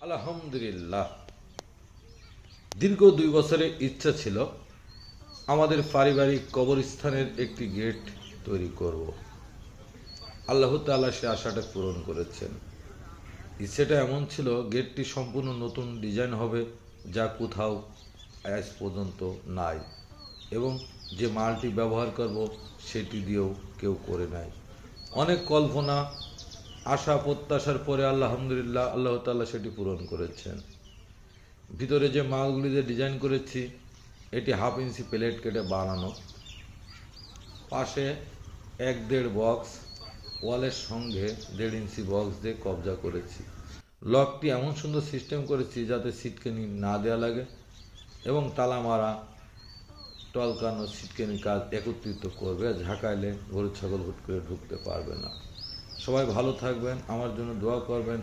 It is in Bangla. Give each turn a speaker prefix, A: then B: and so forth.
A: আলহামদুলিল্লাহ, দীর্ঘ 2 বছরের ইচ্ছা ছিল আমাদের পারিবারিক কবরস্থানের একটি গেট তৈরি করব। আল্লাহ তাআলা সে আশাটা পূরণ করেছেন। ইচ্ছেটা এমন ছিল, গেটটি সম্পূর্ণ নতুন ডিজাইন হবে, যা কোথাও আজ পর্যন্ত নাই, এবং যে মালটি ব্যবহার করব সেটি দিয়েও কেউ করে নাই। অনেক কল্পনা, আশা প্রত্যাশার পরে আলহামদুলিল্লাহ আল্লাহ তাআলা সেটি পূরণ করেছেন। ভিতরে যে মালগুলি যে ডিজাইন করেছি, এটি 1/2 ইঞ্চি প্লেট কেটে বানানো, পাশে 1-1.5 বক্স, ওয়ালের সঙ্গে 1.5 ইঞ্চি বক্স দিয়ে কবজা করেছি। লকটি এমন সুন্দর সিস্টেম করেছি যাতে সিটকেনি না দেওয়া লাগে, এবং তালা মারা, টলকানো, সিটকেনি কাজ একত্রিত করবে, ঝাঁকাইলে গরু ছাগল হুট করে ঢুকতে পারবে না। সবাই ভালো থাকবেন, আমার জন্য দোয়া করবেন।